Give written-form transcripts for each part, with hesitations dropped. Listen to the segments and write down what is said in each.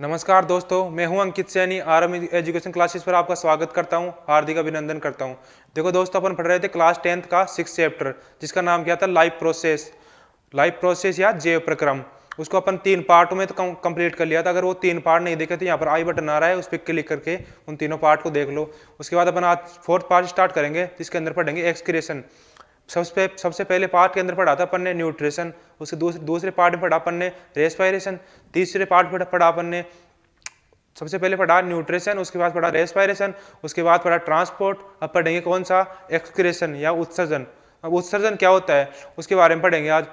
नमस्कार दोस्तों, मैं हूं अंकित सैनी। आरएम एजुकेशन क्लासेस पर आपका स्वागत करता हूं, हार्दिक अभिनंदन करता हूं। देखो दोस्तों, अपन पढ़ रहे थे क्लास 10th का 6th चैप्टर, जिसका नाम क्या था, लाइफ प्रोसेस या जैव प्रक्रम। उसको अपन 3 पार्टों में तो कंप्लीट कर लिया था। अगर वो 3 पार्ट नहीं देखे तो यहाँ पर आई बटन आ रहा है, उस पर क्लिक करके उन तीनों पार्ट को देख लो। उसके बाद अपन आज 4th पार्ट स्टार्ट करेंगे, जिसके अंदर पढ़ेंगे एक्सक्रीशन। सबसे पहले पार्ट के अंदर पढ़ा था अपन ने न्यूट्रिशन, उसके दूसरे पार्ट में पढ़ा अपन ने रेस्पिरेशन, तीसरे पार्ट में पढ़ा अपन ने, सबसे पहले पढ़ा न्यूट्रिशन, उसके बाद पढ़ा रेस्पिरेशन, उसके बाद पढ़ा ट्रांसपोर्ट। अब पढ़ेंगे कौन सा, एक्सक्रीशन या उत्सर्जन। अब उत्सर्जन क्या होता है उसके बारे में पढ़ेंगे आज।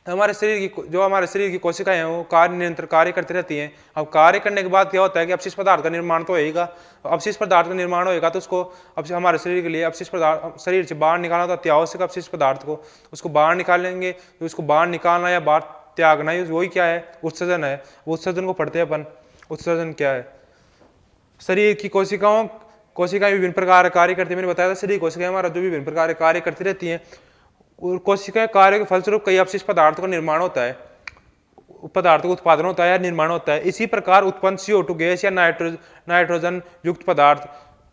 हमारे शरीर की कोशिकाएं हैं वो निरंतर कार्य करती रहती हैं। अब कार्य करने के बाद क्या होता है कि अपशिष्ट पदार्थ का निर्माण तो होगा। अपशिष्ट पदार्थ का निर्माण होगा तो उसको हमारे शरीर के लिए अपशिष्ट पदार्थ शरीर से बाहर निकालना होता है, अत्यावश्यक अपशिष्ट पदार्थ को उसको बाहर निकालेंगे। तो उसको बाहर निकालना या बाहर त्यागना, वही क्या है, उत्सर्जन है। उत्सर्जन को पढ़ते हैं अपन। उत्सर्जन क्या है, शरीर की कोशिकाएं विभिन्न प्रकार कार्य करती है। मैंने बताया था शरीर कोशिकाएं हमारा जो विभिन्न प्रकार कार्य करती रहती हैं। कोशिकाएं कार्य के फलस्वरूप कई अपशिष्ट पदार्थों का निर्माण होता है, पदार्थों का उत्पादन होता है या निर्माण होता है। इसी प्रकार उत्पन्न CO2 गैस या नाइट्रोजन युक्त पदार्थ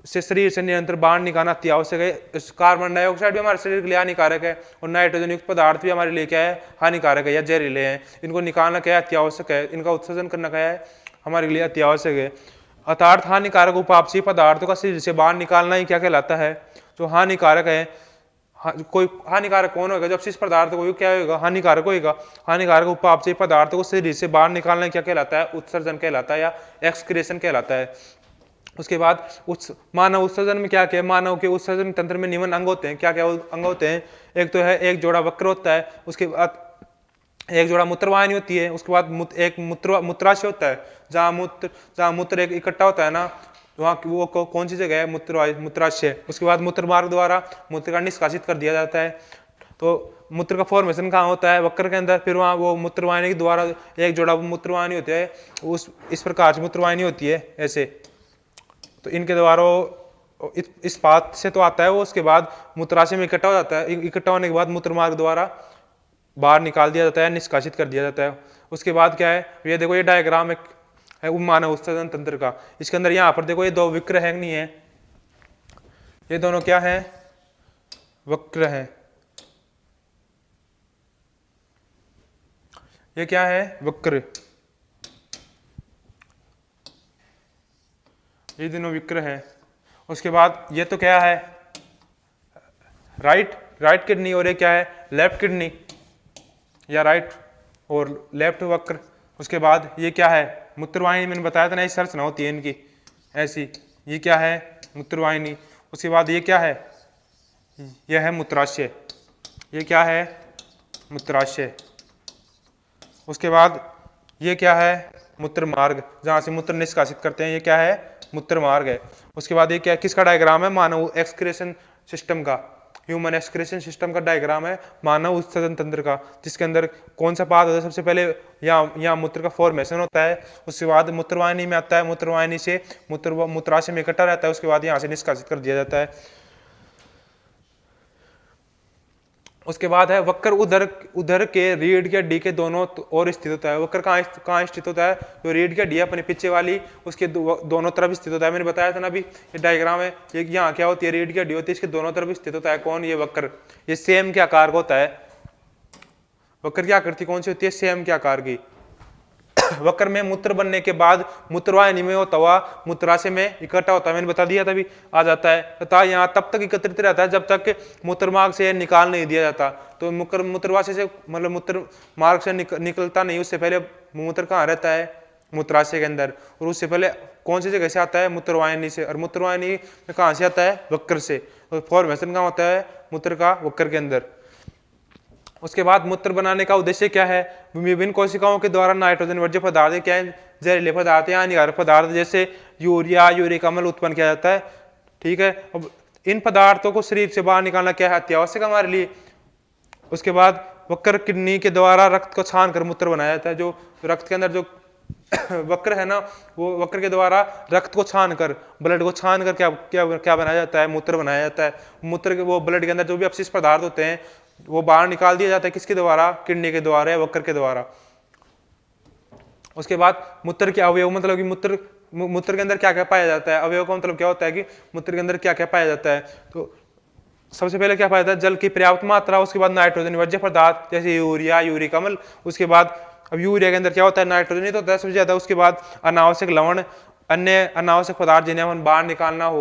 से शरीर से निरंतर बाहर निकालना अति आवश्यक है। कार्बन डाइऑक्साइड भी हमारे शरीर के लिए हानिकारक है और नाइट्रोजन युक्त पदार्थ भी हमारे लिए क्या है, हानिकारक है या जहरीले हैं। इनको निकालना क्या है, अति आवश्यक है। इनका उत्सर्जन करना क्या है, हमारे लिए अति आवश्यक है। अर्थात हानिकारक उपापचयी पदार्थों का शरीर से बाहर निकालना ही क्या कहलाता है, जो हानिकारक है। कोई हानिकारक कौन होगा, जब अपशिष्ट पदार्थ को क्या होगा, हानिकारक होगा। हानिकारक उपापचयी पदार्थों को शरीर से बाहर निकालना क्या कहलाता है, उत्सर्जन कहलाता है या एक्सक्रीशन कहलाता है। उसके बाद मानव उत्सर्जन में क्या क्या है, मानव के उत्सर्जन तंत्र में निम्न अंग होते हैं। क्या क्या अंग होते हैं, एक तो है एक जोड़ा वक्र होता है, उसके बाद एक जोड़ा मूत्रवाहिनी होती है, उसके बाद एक मूत्राशय होता है, जहाँ मूत्र एक इकट्ठा होता है ना, वहाँ वो कौन सी जगह है, मूत्राशय। उसके बाद मूत्र मार्ग द्वारा मूत्र का निष्कासित कर दिया जाता है। तो मूत्र का फॉर्मेशन कहाँ होता है, वक्र के अंदर। फिर वहाँ वो मूत्रवाहिनी के द्वारा एक जोड़ा मूत्रवाहिनी होती है, इस प्रकार मूत्रवाहिनी होती है ऐसे। तो इनके द्वारा इस बात से तो आता है वो। उसके बाद मूत्राशय में इकट्ठा हो जाता है, इकट्ठा होने के बाद मूत्र मार्ग द्वारा बाहर निकाल दिया जाता है, निष्कासित कर दिया जाता है। उसके बाद क्या है, ये देखो, ये डायग्राम है मानव उत्सर्जन तंत्र का। इसके अंदर यहाँ पर देखो, ये 2 वक्र है नहीं है, ये दोनों क्या है, वक्र है। ये क्या है, वक्र। ये दोनों वक्र है। उसके बाद ये तो क्या है, राइट किडनी, और ये क्या है, लेफ्ट किडनी या राइट और लेफ्ट वक्र। उसके बाद ये क्या है, मूत्रवाहिनी। मैंने बताया था ना, ऐसी संरचना होती है इनकी ऐसी। ये क्या है, मूत्रवाहिनी। उसके बाद ये क्या है, यह है मूत्राशय। ये क्या है, मूत्राशय। उसके बाद ये क्या है, मूत्र मार्ग, जहाँ से मूत्र निष्कासित करते हैं, ये क्या है, मूत्र मार्ग है। उसके बाद ये क्या, किसका डायग्राम है, मानव एक्सक्रीशन सिस्टम का, ह्यूमन एक्सक्रीशन सिस्टम का डायग्राम है मानव उत्सर्जन तंत्र का, जिसके अंदर कौन सा पार्ट होता है, सबसे पहले यहाँ मूत्र का फॉर्मेशन होता है। उसके बाद मूत्रवाहिनी में आता है, मूत्रवाहिनी से मूत्राशय में इकट्ठा रहता है, उसके बाद यहाँ से निष्कासित कर दिया जाता है। उसके बाद है वक्र, उधर के रीढ़ की हड्डी के दोनों ओर स्थित होता है। वक्र कहाँ स्थित होता है, जो रीढ़ की हड्डी है अपने पीछे वाली, उसके दोनों तरफ स्थित होता है। मैंने बताया था ना अभी, ये डायग्राम है। ये यहाँ क्या होती है, रीढ़ की हड्डी होती है, इसके दोनों तरफ स्थित होता है कौन, ये वक्र। ये सेम के आकार का होता है। वक्र क्या करती, कौन सी होती है, सेम के आकार की। वक्र में मूत्र बनने के बाद मूत्रवाहिनी में होता हुआ मूत्राशय में इकट्ठा होता है, मैंने बता दिया तभी आ जाता है, तथा यहाँ तब तक एकत्रित रहता है जब तक मूत्र मार्ग से निकाल नहीं दिया जाता। तो मूत्रवाशय से मतलब मूत्र मार्ग से निकलता नहीं, उससे पहले मूत्र कहाँ रहता है, मूत्राशय के अंदर। और उससे पहले कौन सी जगह से आता है, मूत्रवाहिनी से। और मूत्रवाहिनी में कहाँ से आता है, वक्र से। तो फॉर्मेशन कहाँ होता है, मूत्र का वक्र के अंदर। उसके बाद मूत्र बनाने का उद्देश्य क्या है, विभिन्न कोशिकाओं के द्वारा नाइट्रोजन वर्ज्य पदार्थ क्या है, जहरीले पदार्थ या हानिकारक पदार्थ जैसे यूरिक अम्ल उत्पन्न किया जाता है। ठीक है, अब इन पदार्थों को शरीर से बाहर निकालना क्या है, अत्यावश्यक हमारे लिए। उसके बाद वक्र किडनी के द्वारा रक्त को छान कर मूत्र बनाया जाता है। जो रक्त के अंदर जो वक्र है ना, वो वक्र के द्वारा रक्त को छान कर, ब्लड को छान कर क्या क्या क्या बनाया जाता है, मूत्र बनाया जाता है। मूत्र के वो ब्लड के अंदर जो भी अपशिष्ट पदार्थ होते हैं वो बाहर निकाल दिया जाता है, किसके द्वारा, किडनी के द्वारा या वक्र के द्वारा। उसके बाद मूत्र के अवयव, मतलब कि मूत्र के अंदर क्या क्या पाया जाता है, अवयव का मतलब क्या होता है कि मूत्र के अंदर क्या क्या पाया जाता है। तो सबसे पहले क्या पाया जाता है, जल की पर्याप्त मात्रा, उसके बाद नाइट्रोजन वर्ज्य पदार्थ जैसे यूरिया, यूरिक अम्ल, उसके बाद अब यूरिया के अंदर क्या होता है, नाइट्रोजन ही तो होता है सबसे ज्यादा। उसके बाद अनावश्यक लवण, अन्य अनावश्यक पदार्थ जिन्हें हम बाहर निकालना हो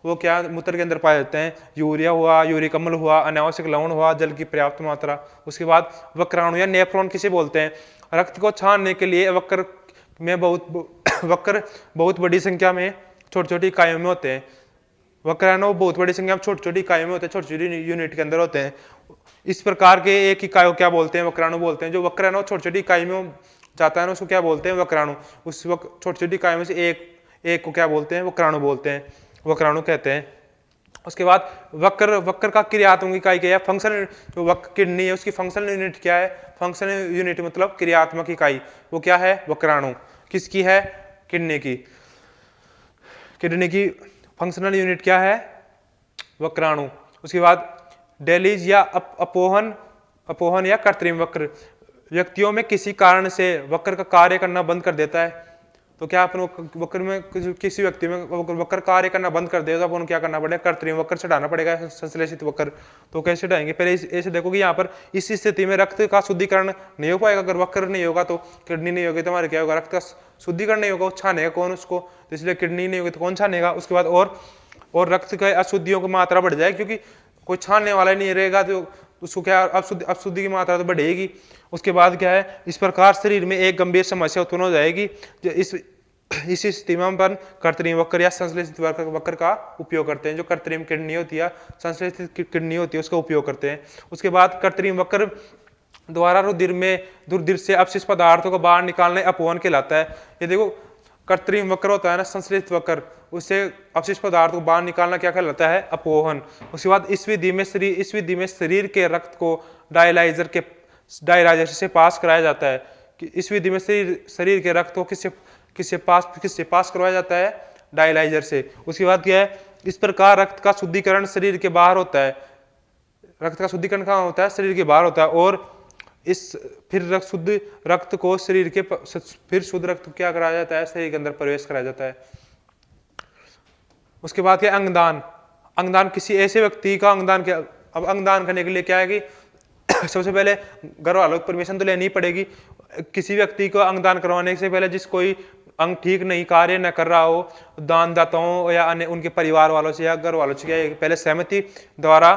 वो क्या मूत्र के अंदर पाए जाते हैं। यूरिया हुआ, यूरिक अम्ल हुआ, अनावश्यक लवण हुआ, जल की पर्याप्त मात्रा। उसके बाद वक्राणु या नेफ्रॉन किसे बोलते हैं, रक्त को छानने के लिए वक्र बहुत बड़ी संख्या में छोटी छोटी इकाइयों में होते हैं। वक्राणु बहुत बड़ी संख्या में छोटी छोटी इकाइयों में होते हैं, छोटी छोटी यूनिट के अंदर होते हैं। इस प्रकार के एक इकाई को क्या बोलते हैं, वक्राणु बोलते हैं। जो वक्राणु छोटी छोटी इकाई में जाता है ना, उसको क्या बोलते हैं, वक्राणु। उस वक्त छोटी छोटी इकाइयों में से एक को क्या बोलते हैं, वक्राणु बोलते हैं, वक्राणु कहते हैं। उसके बाद वक्र का क्रियात्मक इकाई क्या है, फंक्शन। जो वक्र किडनी है उसकी फंक्शनल यूनिट क्या है, फंक्शनल यूनिट मतलब क्रियात्मक इकाई, वो क्या है, वक्राणु। किसकी है, किडनी की। किडनी की फंक्शनल यूनिट क्या है, वक्राणु। उसके बाद डेलीज या अपोहन या कृत्रिम वक्र, व्यक्तियों में किसी कारण से वक्र का कार्य करना बंद कर देता है। तो क्या अपन वक्र में किसी व्यक्ति में वक्र कार्य करना बंद कर दे तो अपन क्या करना पड़ेगा, कृत्रिम वक्र चढ़ाना पड़ेगा, संश्लेषित वक्र। तो कैसे चढ़ाएंगे, पहले ऐसे देखो कि यहाँ पर इस स्थिति में रक्त का शुद्धिकरण नहीं हो पाएगा। अगर वक्र नहीं होगा तो किडनी नहीं होगी तो हमारे क्या होगा, रक्त का शुद्धिकरण नहीं होगा, छानेगा कौन उसको, तो इसलिए किडनी नहीं होगी तो कौन छानेगा। उसके बाद और रक्त के अशुद्धियों की मात्रा बढ़ जाएगी, क्योंकि कोई छानने वाला नहीं रहेगा तो उसको क्या अशुद्धि की मात्रा तो बढ़ेगी। उसके बाद क्या है, इस प्रकार शरीर में एक गंभीर समस्या उत्पन्न हो जाएगी। जो इस स्थिति में अपन कृत्रिम वक्र या संश्लेषित वक्र का उपयोग करते हैं। जो कृत्रिम किडनी होती है, संश्लेषित किडनी होती है, उसका उपयोग करते हैं। उसके बाद कृत्रिम वक्र द्वारा रुधिर से अपशिष्ट पदार्थों को बाहर निकालने अपवहन कहलाता है। ये देखो कृत्रिम वक्र होता है ना, संश्लेषित वक्र, उससे अपशिष्ट पदार्थ को बाहर निकालना क्या कहलाता है, अपवहन। उसके बाद इस विधि में शरीर के रक्त को डायलाइजर से पास कराया जाता है। कि इस विधि में शरीर के रक्त को किससे पास करवाया जाता है, डायलाइजर से। उसके बाद क्या है, इस प्रकार रक्त का शुद्धिकरण शरीर के बाहर होता है। रक्त का शुद्धिकरण कहाँ होता है, शरीर के बाहर होता है। और फिर शुद्ध रक्त को शुद्ध रक्त क्या कराया जाता है, शरीर के अंदर प्रवेश कराया जाता है। उसके बाद क्या, अंगदान किसी ऐसे व्यक्ति का अंगदान किया। अब अंगदान करने के लिए क्या है कि सबसे पहले घर वालों की परमिशन तो लेनी पड़ेगी। किसी व्यक्ति को अंगदान करवाने से पहले जिस कोई अंग ठीक नहीं कार्य न कर रहा हो, दानदाताओं या अन्य उनके परिवार वालों से या घर वालों से पहले सहमति द्वारा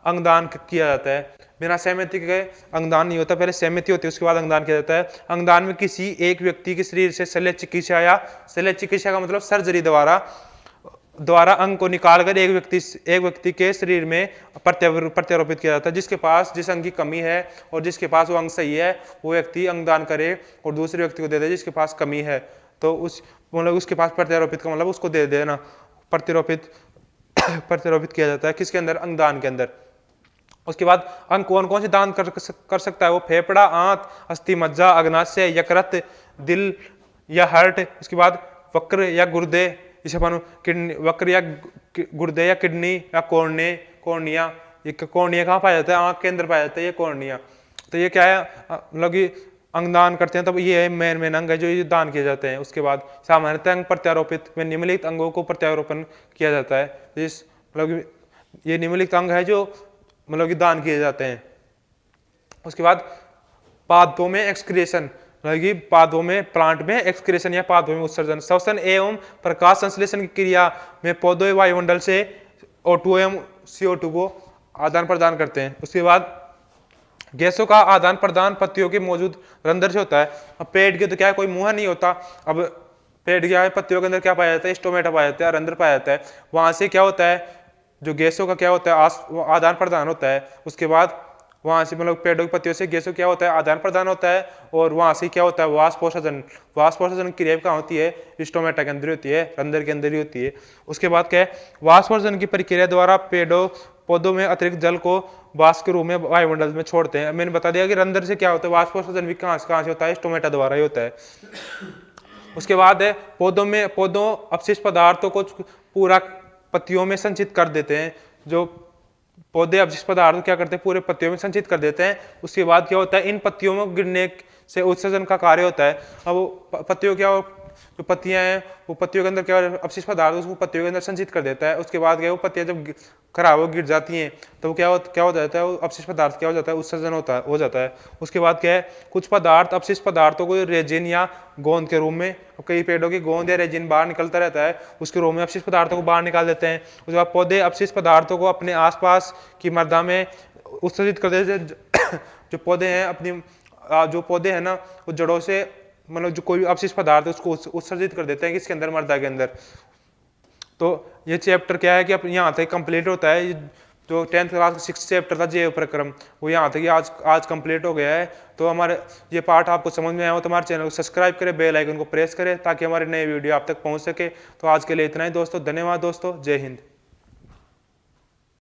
अंगदान किया जाता है। बिना सहमति के अंगदान नहीं होता, पहले सहमति होती है उसके बाद अंगदान किया जाता है। अंगदान में किसी एक व्यक्ति के शरीर से शल्य चिकित्सा का मतलब सर्जरी द्वारा अंग को निकालकर एक व्यक्ति के शरीर में प्रत्यारोपित किया जाता है। जिस अंग की कमी है और जिसके पास वो अंग सही है, वो व्यक्ति अंगदान करे और दूसरे व्यक्ति को दे दे जिसके पास कमी है। तो उसके पास प्रत्यारोपित का मतलब उसको दे देना, प्रत्यारोपित किया जाता है किसके अंदर, अंगदान के अंदर। उसके बाद अंग कौन कौन से दान कर सकता है, वो फेफड़ा, आंत, अस्थि मज्जा, अग्नाशय, यकृत, दिल या हार्ट। उसके बाद वक्र या गुर्दे, जिसे अपन वक्र या गुर्दे या किडनी या कॉर्निया। ये कॉर्निया कहाँ पाया जाता है, आंख के अंदर पाया जाता है ये कॉर्निया। तो ये क्या है, मतलब ये अंगदान करते हैं तब ये है मेन अंग है जो ये दान किए जाते हैं। उसके बाद सामान्यतः अंग प्रत्यारोपित में निम्नलिखित अंगों को प्रत्यारोपण किया जाता है। मतलब ये निम्नलिखित अंग है जो मतलब कि दान किए जाते हैं। उसके बाद पादपों में एक्सक्रीशन, पादपों में प्लांट में एक्सक्रीशन या पादपों में उत्सर्जन। श्वसन एवं प्रकाश संश्लेषण की क्रिया में पौधे वायुमंडल से O2 एवं CO2 को आदान प्रदान करते हैं। उसके बाद गैसों का आदान प्रदान पत्तियों के मौजूद रंध्र से होता है। अब पेड़ के तो क्या है, कोई मुंह नहीं होता। अब पेड़ क्या है, पत्तियों के अंदर क्या पाया जाता है, स्टोमेटा पाया जाता है, रंध्र पाया जाता है। वहां से क्या होता है, जो गैसों का क्या होता है, आदान प्रदान होता है। उसके बाद वहां से मतलब पेड़ों की पत्तियों से गैसों क्या होता है, आदान प्रदान होता है। और वहां से क्या होता है, वाष्पोषण क्रिया कहाँ होती है, स्टोमेटा के अंदर होती है, रंध्र के अंदर ही होती है। उसके बाद क्या है, वाष्पोषण की प्रक्रिया द्वारा पौधों में अतिरिक्त जल को वाष्प के रूप में वायुमंडल में छोड़ते हैं। मैंने बता दिया कि रंध्र से क्या होता है, वाष्पोषण भी कहाँ से होता है, स्टोमेटा द्वारा ही होता है। उसके बाद है पौधों अपशिष्ट पदार्थों को पूरा पत्तियों में संचित कर देते हैं। जो पौधे अपशिष्ट पदार्थ क्या करते हैं, पूरे पत्तियों में संचित कर देते हैं। उसके बाद क्या होता है, इन पत्तियों में गिरने से उत्सर्जन का कार्य होता है। अब वो पत्तियों क्या जो पत्तियां हैं वो पत्तियों के अंदर क्या अपशिष्ट पदार्थ उसको पत्तियों के अंदर संचित कर देता है। उसके बाद क्या वो पत्तियां जब खराब हो गिर जाती हैं तो क्या हो जाता है, वो अपशिष्ट पदार्थ क्या हो जाता है, उत्सर्जन हो जाता है। उसके बाद क्या है, कुछ पदार्थ अपशिष्ट पदार्थों को रेजिन या गोंद के रूप में, कई पेड़ों की गोंद या रेजिन बाहर निकलता रहता है, उसके रूप में अपशिष्ट पदार्थों को बाहर निकाल देते हैं। उसके बाद पौधे अपशिष्ट पदार्थों को अपने आसपास की मृदा में उत्सर्जित कर देते हैं। जो पौधे हैं जो पौधे हैं ना वो जड़ों से मतलब जो कोई भी अपशिष्ट पदार्थ है उसको उत्सर्जित कर देते हैं किसके अंदर, मृदा के अंदर। तो ये चैप्टर क्या है कि अब यहाँ तक कंप्लीट होता है। जो 10th क्लास का 6th चैप्टर था जैव प्रक्रम, वो यहाँ तक आज कंप्लीट हो गया है। तो हमारे ये पार्ट आपको समझ में आया हो तो हमारे चैनल को सब्सक्राइब करें, बेल आइकन को प्रेस करें ताकि हमारे नए वीडियो आप तक पहुँच सके। तो आज के लिए इतना ही दोस्तों, धन्यवाद दोस्तों, जय हिंद।